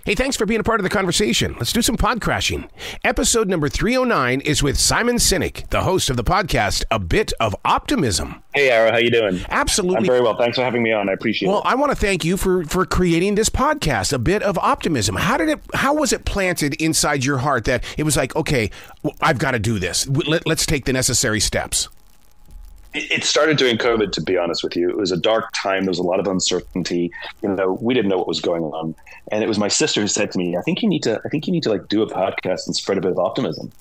Hey, thanks for being a part of the conversation. Let's do some pod crashing. Episode number 309 is with Simon Sinek, the host of the podcast, A Bit of Optimism. Hey, Ara, how you doing? Absolutely. I'm very well. Thanks for having me on. I appreciate it. Well, I want to thank you for creating this podcast, A Bit of Optimism. How was it planted inside your heart that it was like, okay, I've got to do this. Let's take the necessary steps. It started during COVID, to be honest with you. It was a dark time. There was a lot of uncertainty. We didn't know what was going on. And it was my sister who said to me, I think you need to like do a podcast and spread a bit of optimism.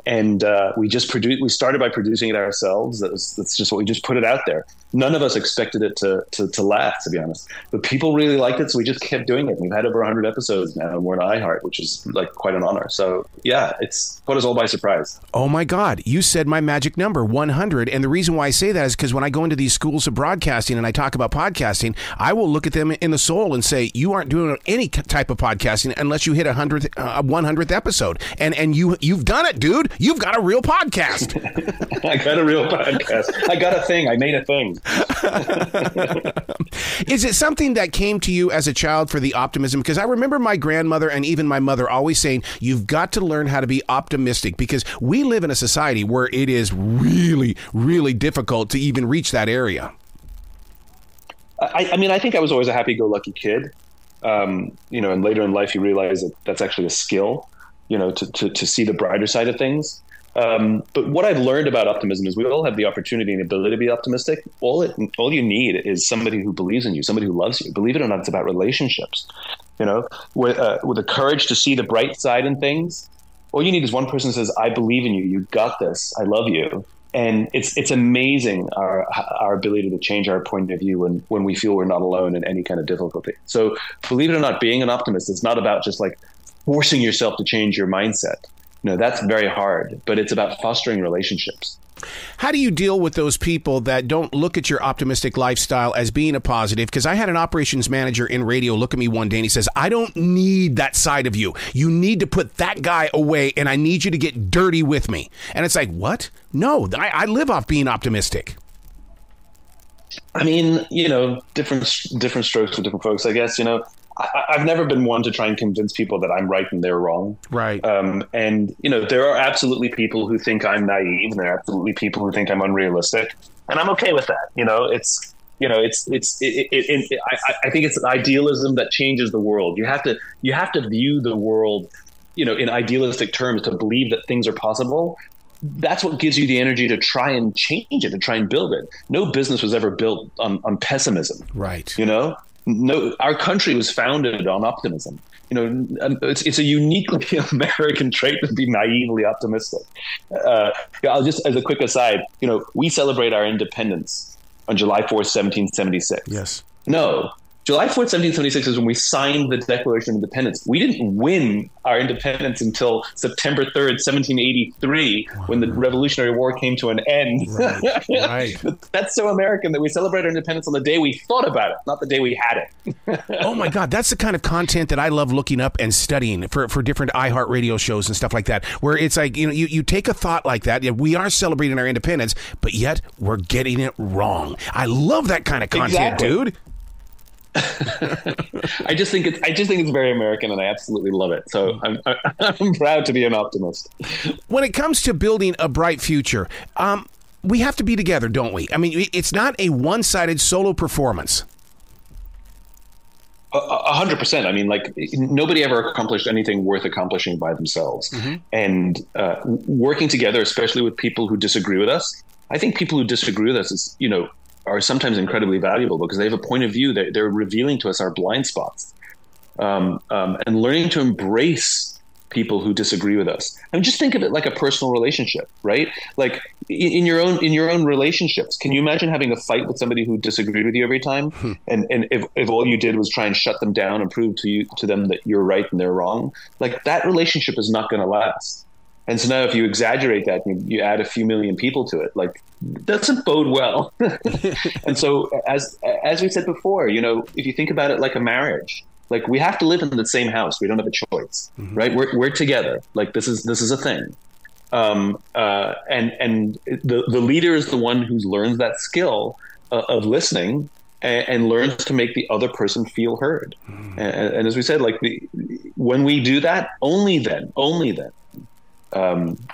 And we started by producing it ourselves. That's just what we just put it out there. None of us expected it to last, to be honest. But people really liked it, so we just kept doing it. We've had over 100 episodes now, and we're on iHeart, which is like quite an honor. So yeah, it's put us all by surprise. Oh my God, you said my magic number, 100. And the reason why I say that is because when I go into these schools of broadcasting and I talk about podcasting, I will look at them in the soul and say, you aren't doing any type of podcasting unless you hit 100th episode. And you've done it, dude. You've got a real podcast. I got a real podcast. I got a thing. I made a thing. Is it something that came to you as a child for the optimism? Because I remember my grandmother and even my mother always saying, you've got to learn how to be optimistic, because we live in a society where it is really, really difficult to even reach that area. I mean, I think I was always a happy-go-lucky kid. And later in life, you realize that that's actually a skill, to see the brighter side of things. But what I've learned about optimism is we all have the opportunity and ability to be optimistic. All you need is somebody who believes in you, somebody who loves you. Believe it or not, it's about relationships. With the courage to see the bright side in things. All you need is one person who says, I believe in you. You got this. I love you. And it's amazing our ability to change our point of view when we feel we're not alone in any kind of difficulty. So believe it or not, being an optimist is not about just like forcing yourself to change your mindset. That's very hard, but it's about fostering relationships. How do you deal with those people that don't look at your optimistic lifestyle as being a positive? Because I had an operations manager in radio look at me one day and he says, I don't need that side of you. You need to put that guy away and I need you to get dirty with me. And it's like, what? No, I live off being optimistic. I mean, different strokes for different folks, I guess. I've never been one to try and convince people that I'm right and they're wrong. Right. And there are absolutely people who think I'm naive, and there are absolutely people who think I'm unrealistic, and I'm okay with that. I think it's an idealism that changes the world. You have to view the world, in idealistic terms, to believe that things are possible. That's what gives you the energy to try and change it, to try and build it. No business was ever built on pessimism. Right. No, our country was founded on optimism. It's a uniquely American trait to be naively optimistic. I'll just, as a quick aside, we celebrate our independence on July 4th, 1776. Yes. No. July 4th, 1776 is when we signed the Declaration of Independence. We didn't win our independence until September 3rd, 1783, when the Revolutionary War came to an end. Right. That's so American that we celebrate our independence on the day we thought about it, not the day we had it. Oh my God, that's the kind of content that I love looking up and studying for different iHeart radio shows and stuff like that, where it's like, you take a thought like that. We are celebrating our independence, but yet we're getting it wrong. I love that kind of content, dude. I just think it's very American, and I absolutely love it. So I'm proud to be an optimist. When it comes to building a bright future, we have to be together, don't we? I mean, it's not a one-sided solo performance. 100%. I mean, like, nobody ever accomplished anything worth accomplishing by themselves. Mm-hmm. And working together, especially with people who disagree with us, I think people who disagree with us is, are sometimes incredibly valuable because they have a point of view that they're revealing to us our blind spots, and learning to embrace people who disagree with us. I mean, just think of it like a personal relationship, right? Like in your own relationships, can you imagine having a fight with somebody who disagreed with you every time? And if all you did was try and shut them down and prove to them that you're right and they're wrong, like that relationship is not going to last. And so now if you exaggerate that and you add a few million people to it, like, doesn't bode well. And so as we said before, if you think about it like a marriage, like we have to live in the same house. We don't have a choice, mm-hmm. right? We're together. Like this is a thing. And the leader is the one who learns that skill of listening and learns to make the other person feel heard. And as we said, like when we do that, only then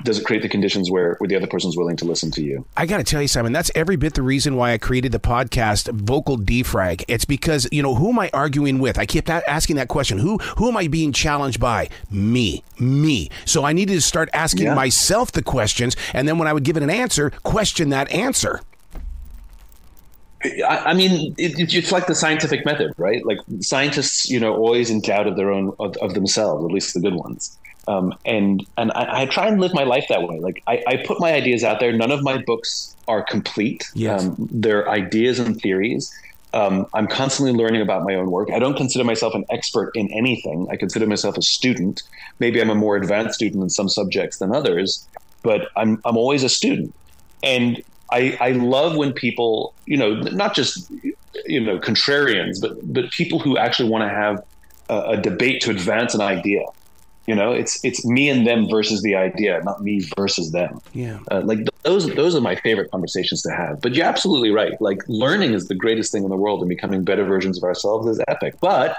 does it create the conditions where the other person's willing to listen to you. I got to tell you, Simon, that's every bit the reason why I created the podcast Vocal Defrag. It's because, who am I arguing with? I kept asking that question. Who am I being challenged by? Me. So I needed to start asking myself the questions, and then when I would give it an answer, question that answer. I mean, it's like the scientific method, right? Like scientists, always in doubt of their own, of themselves, at least the good ones. And I try and live my life that way. Like I put my ideas out there. None of my books are complete. Yes. They're ideas and theories. I'm constantly learning about my own work. I don't consider myself an expert in anything. I consider myself a student. Maybe I'm a more advanced student in some subjects than others, but I'm always a student. And I love when people, not just, contrarians, but people who actually want to have a debate to advance an idea. It's me and them versus the idea, not me versus them. Yeah. Like those are my favorite conversations to have. But you're absolutely right. Like learning is the greatest thing in the world, and becoming better versions of ourselves is epic. But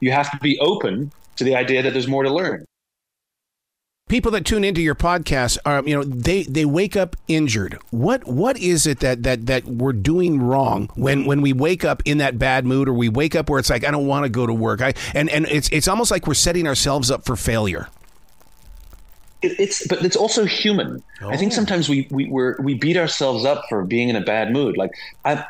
you have to be open to the idea that there's more to learn. People that tune into your podcast are, they wake up injured. What is it that we're doing wrong when we wake up in that bad mood, or we wake up where it's like, I don't want to go to work. And it's almost like we're setting ourselves up for failure. But it's also human. Oh. I think sometimes we beat ourselves up for being in a bad mood. Like,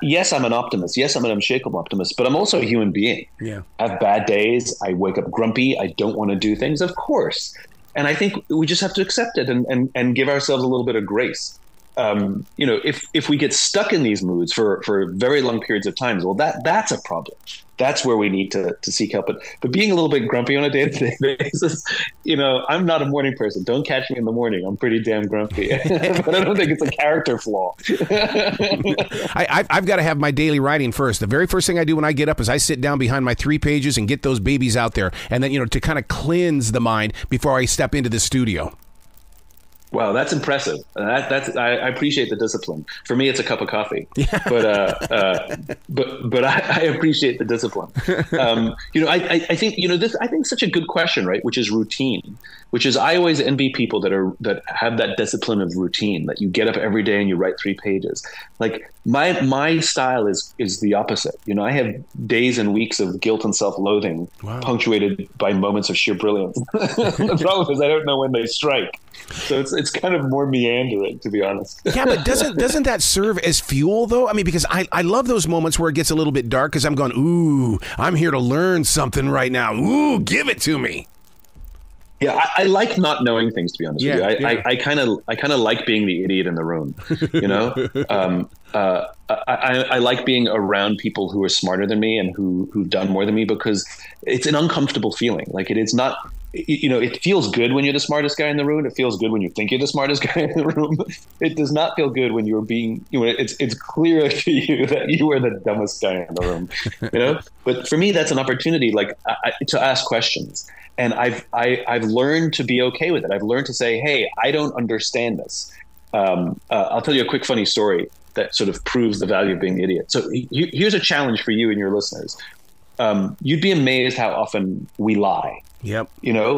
yes, I'm an optimist. Yes, I'm an unshakable optimist, but I'm also a human being. Yeah. I have bad days. I wake up grumpy. I don't want to do things, of course. And I think we just have to accept it and give ourselves a little bit of grace. If we get stuck in these moods for very long periods of time, well, that's a problem. That's where we need to seek help. But being a little bit grumpy on a day-to-day basis, I'm not a morning person. Don't catch me in the morning. I'm pretty damn grumpy. But I don't think it's a character flaw. I've got to have my daily writing first. The very first thing I do when I get up is I sit down behind my 3 pages and get those babies out there. And then, to kind of cleanse the mind before I step into the studio. Wow, that's impressive. I appreciate the discipline. For me, it's a cup of coffee. Yeah. But I appreciate the discipline. I think this. I think such a good question, right? Which is routine. Which is, I always envy people that have that discipline of routine. That you get up every day and you write 3 pages. Like my style is the opposite. I have days and weeks of guilt and self-loathing, punctuated by moments of sheer brilliance. The problem is I don't know when they strike. So it's kind of more meandering, to be honest. Yeah, but doesn't that serve as fuel, though? I mean, because I love those moments where it gets a little bit dark, because I'm going, ooh, I'm here to learn something right now. Ooh, give it to me. Yeah, I like not knowing things, to be honest with you. I kind of like being the idiot in the room. I like being around people who are smarter than me and who've done more than me, because it's an uncomfortable feeling. Like, it is not. It feels good when you're the smartest guy in the room. It feels good when you think you're the smartest guy in the room. It does not feel good when you're being, it's clear to you that you are the dumbest guy in the room, But for me, that's an opportunity, to ask questions. And I've learned to be okay with it. I've learned to say, hey, I don't understand this. I'll tell you a quick funny story that sort of proves the value of being the idiot. So here's a challenge for you and your listeners. You'd be amazed how often we lie. Yep.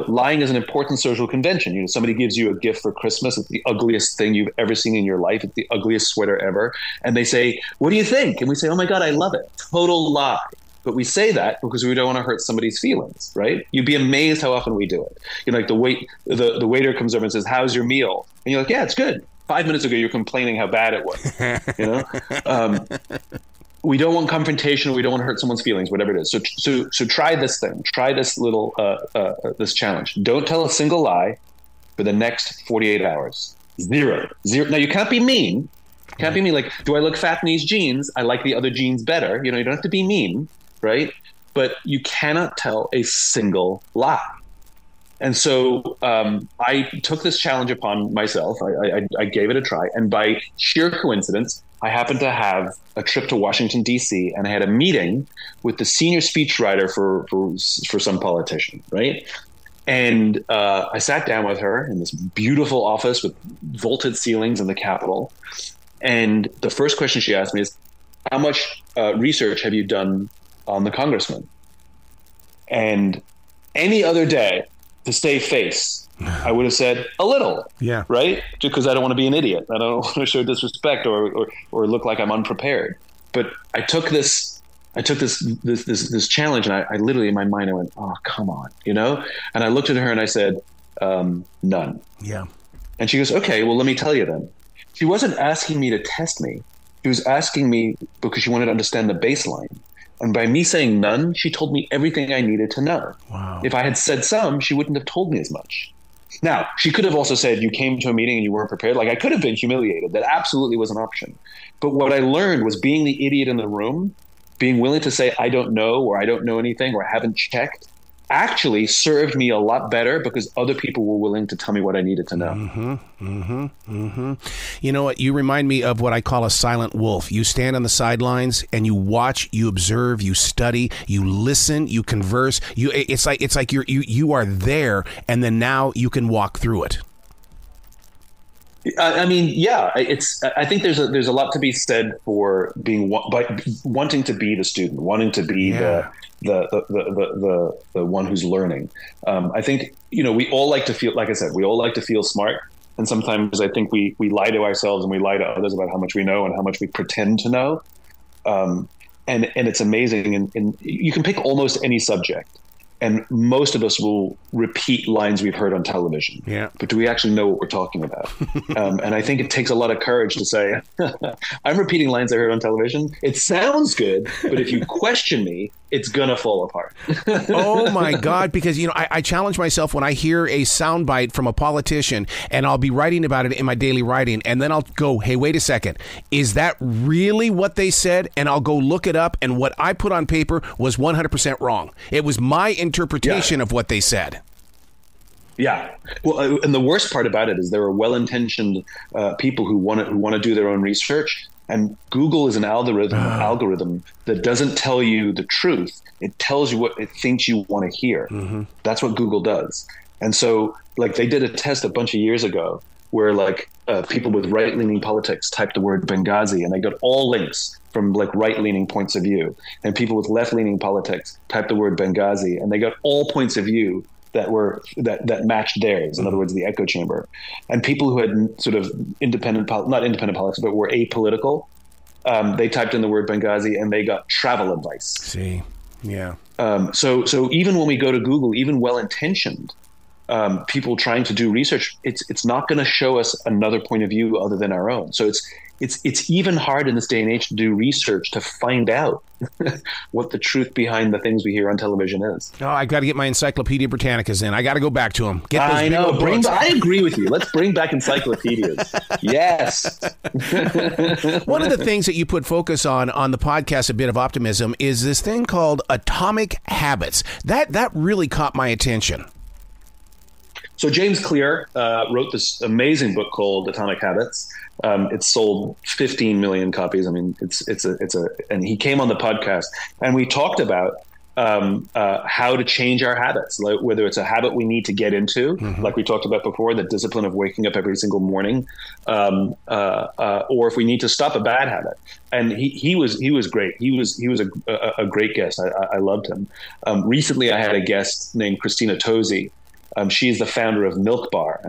Lying is an important social convention. Somebody gives you a gift for Christmas. It's the ugliest thing you've ever seen in your life. It's the ugliest sweater ever. And they say, what do you think? And we say, oh my God, I love it. Total lie. But we say that because we don't want to hurt somebody's feelings, right? You'd be amazed how often we do it. Like the waiter comes over and says, how's your meal? And you're like, yeah, it's good. 5 minutes ago, you're complaining how bad it was. We don't want confrontation. We don't want to hurt someone's feelings, whatever it is. So try this thing. Try this little this challenge. Don't tell a single lie for the next 48 hours. Zero. Now, you can't be mean. Can't be mean. Like, do I look fat in these jeans? I like the other jeans better. You don't have to be mean, right? But you cannot tell a single lie. And so I took this challenge upon myself. I gave it a try. And by sheer coincidence, I happened to have a trip to Washington, D.C., and I had a meeting with the senior speechwriter for some politician, right? And I sat down with her in this beautiful office with vaulted ceilings in the Capitol. And the first question she asked me is, how much research have you done on the congressman? And any other day, to save face, I would have said a little, right? Just because I don't want to be an idiot. I don't want to show disrespect or look like I'm unprepared. But I took this challenge, and I literally, in my mind, I went, "Oh, come on," And I looked at her and I said, "None." Yeah. And she goes, "Okay, well, let me tell you then." She wasn't asking me to test me. She was asking me because she wanted to understand the baseline. And by me saying none, she told me everything I needed to know. Wow. If I had said some, she wouldn't have told me as much. Now, she could have also said, you came to a meeting and you weren't prepared. Like, I could have been humiliated. That absolutely was an option. But what I learned was being the idiot in the room, being willing to say, I don't know, or I don't know anything, or I haven't checked, actually served me a lot better because other people were willing to tell me what I needed to know. You know what? You remind me of what I call a silent wolf. You stand on the sidelines and you watch, you observe, you study, you listen, you converse. It's like you are there, and then now you can walk through it. I mean, yeah, I think there's a lot to be said for wanting to be the student, wanting to be the one who's learning. I think, we all like to feel, like I said, we all like to feel smart. And sometimes I think we lie to ourselves and we lie to others about how much we know and how much we pretend to know. And it's amazing. And you can pick almost any subject. And most of us will repeat lines we've heard on television. Yeah. But do we actually know what we're talking about? And I think it takes a lot of courage to say, I'm repeating lines I heard on television. It sounds good, but if you question me, it's going to fall apart. Oh, my God. Because, I challenge myself when I hear a soundbite from a politician, and I'll be writing about it in my daily writing. And then I'll go, hey, wait a second. Is that really what they said? And I'll go look it up. And what I put on paper was 100% wrong. It was my interpretation of what they said. Yeah. Well, and the worst part about it is there are well-intentioned people who want to do their own research. And Google is an algorithm that doesn't tell you the truth. It tells you what it thinks you want to hear. Mm-hmm. That's what Google does. And so, like, they did a test a bunch of years ago where, like, people with right-leaning politics typed the word Benghazi, and they got all links from, like, right-leaning points of view. And people with left-leaning politics typed the word Benghazi, and they got all points of view that matched theirs. In other words, the echo chamber. And people who had sort of not independent politics, but were apolitical, they typed in the word Benghazi and they got travel advice. See, yeah. So even when we go to Google, even well-intentioned people trying to do research, it's not going to show us another point of view other than our own. So it's even hard in this day and age to do research to find out what the truth behind the things we hear on television is. Oh, I got to get my Encyclopedia Britannicas in. I got to go back to them. I know. I agree with you. Let's bring back encyclopedias. Yes. One of the things that you put focus on the podcast, A Bit of Optimism, is this thing called atomic habits. That really caught my attention. So James Clear wrote this amazing book called Atomic Habits. It's sold 15 million copies. I mean, and he came on the podcast and we talked about how to change our habits, like whether it's a habit we need to get into, like we talked about before, the discipline of waking up every single morning, or if we need to stop a bad habit. And he was great. He was a great guest. I loved him. Recently, I had a guest named Christina Tosi. She's the founder of Milk Bar.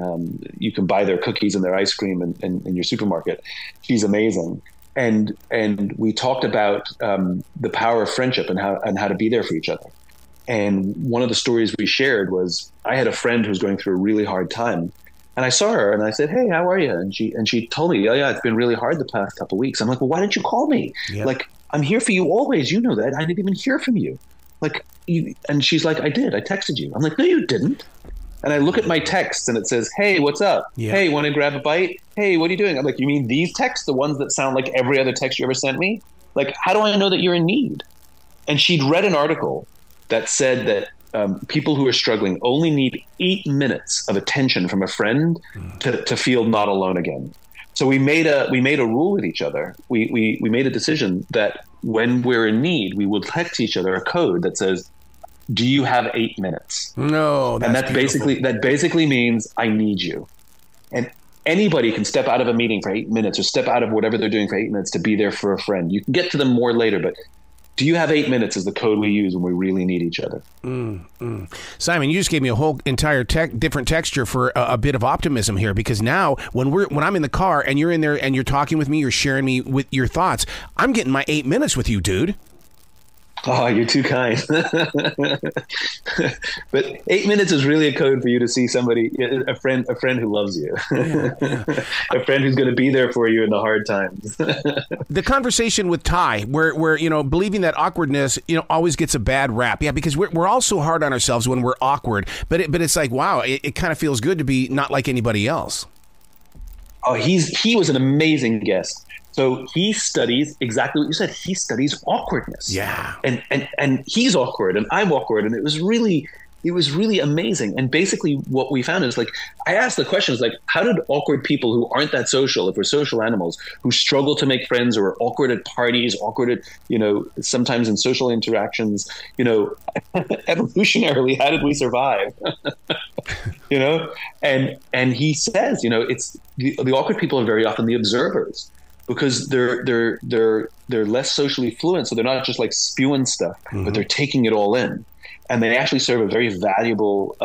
You can buy their cookies and their ice cream in your supermarket. She's amazing. And we talked about the power of friendship and how to be there for each other. And one of the stories we shared was I had a friend who was going through a really hard time. And I saw her and I said, hey, how are you? And she told me, oh, yeah, it's been really hard the past couple of weeks. I'm like, well, why didn't you call me? Yeah. Like, I'm here for you always. You know that. I didn't even hear from you. Like, and she's like, I did. I texted you. I'm like, no, you didn't. And I look at my texts and it says, hey, what's up? Yeah. Hey, want to grab a bite? Hey, what are you doing? I'm like, you mean these texts, the ones that sound like every other text you ever sent me? Like, how do I know that you're in need? And she'd read an article that said that people who are struggling only need 8 minutes of attention from a friend to feel not alone again. So we made a rule with each other. We made a decision that when we're in need, we will text each other a code that says, do you have 8 minutes? No, and that basically means I need you. And Anybody can step out of a meeting for 8 minutes or step out of whatever they're doing for 8 minutes to be there for a friend. You can get to them more later, but do you have 8 minutes is the code we use when we really need each other. Simon, you just gave me a whole entire different texture for a bit of optimism here, because now when I'm in the car and you're in there and you're talking with me, you're sharing me with your thoughts, I'm getting my 8 minutes with you, dude. Oh, you're too kind. But 8 minutes is really a code for you to see somebody, a friend who loves you, a friend who's going to be there for you in the hard times. The conversation with Ty, where believing that awkwardness, always gets a bad rap. Yeah, because we're all so hard on ourselves when we're awkward. But it's like, wow, it kind of feels good to be not like anybody else. Oh, he was an amazing guest. So he studies exactly what you said. He studies awkwardness. Yeah. And he's awkward and I'm awkward. And it was really amazing. And basically what we found is, like, I asked the questions like, how did awkward people who aren't that social, if we're social animals, who struggle to make friends or are awkward at parties, awkward at, sometimes in social interactions, evolutionarily, how did we survive? And he says, it's the awkward people are very often the observers, because they're less socially fluent, so they're not just like spewing stuff, but they're taking it all in, and they actually serve a very valuable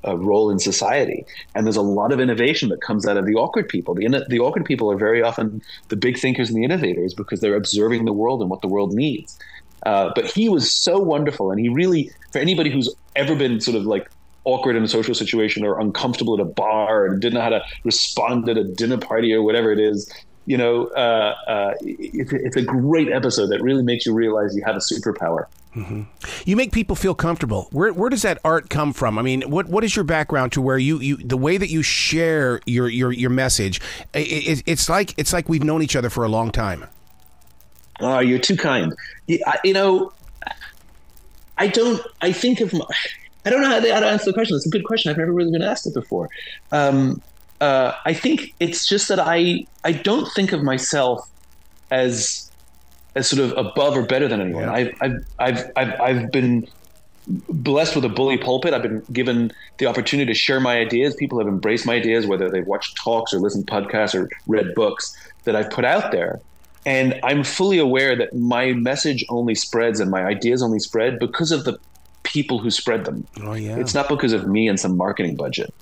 role in society. And there's a lot of innovation that comes out of the awkward people. The awkward people are very often the big thinkers and the innovators, because they're observing the world and what the world needs. But he was so wonderful, and he really, for anybody who's ever been sort of like awkward in a social situation or uncomfortable at a bar and didn't know how to respond at a dinner party or whatever it is, it's a great episode that really makes you realize you have a superpower. You make people feel comfortable. Where does that art come from? I mean, what is your background to where you the way that you share your message? It's like we've known each other for a long time. Oh, you're too kind. I don't know how to answer the question. It's a good question. I've never really been asked it before. I think it's just that I don't think of myself as sort of above or better than anyone. Yeah. I've been blessed with a bully pulpit. I've been given the opportunity to share my ideas. People have embraced my ideas, whether they've watched talks or listened to podcasts or read books that I've put out there. And I'm fully aware that my message only spreads and my ideas only spread because of the people who spread them. Oh, yeah. It's not because of me and some marketing budget.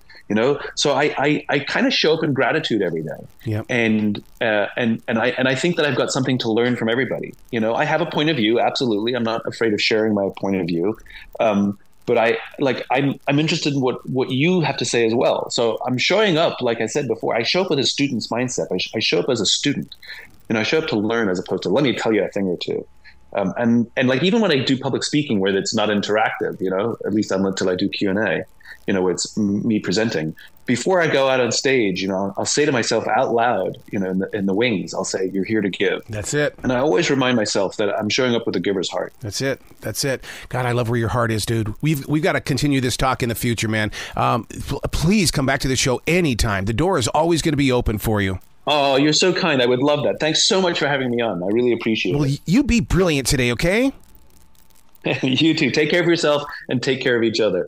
So I kind of show up in gratitude every day. Yep. And I think that I've got something to learn from everybody. I have a point of view. Absolutely. I'm not afraid of sharing my point of view. But I'm interested in what you have to say as well. So I'm showing up, like I said before, I show up with a student's mindset. I show up as a student, I show up to learn as opposed to let me tell you a thing or two. And like, even when I do public speaking where it's not interactive, at least until I do Q&A, where it's me presenting. Before I go out on stage, I'll say to myself out loud, in the wings, I'll say, "You're here to give." That's it. And I always remind myself that I'm showing up with a giver's heart. That's it. God, I love where your heart is, dude. We've got to continue this talk in the future, man. Please come back to the show anytime. The door is always going to be open for you. Oh, you're so kind. I would love that. Thanks so much for having me on. I really appreciate it. Well, you be brilliant today, okay? You too. Take care of yourself and take care of each other.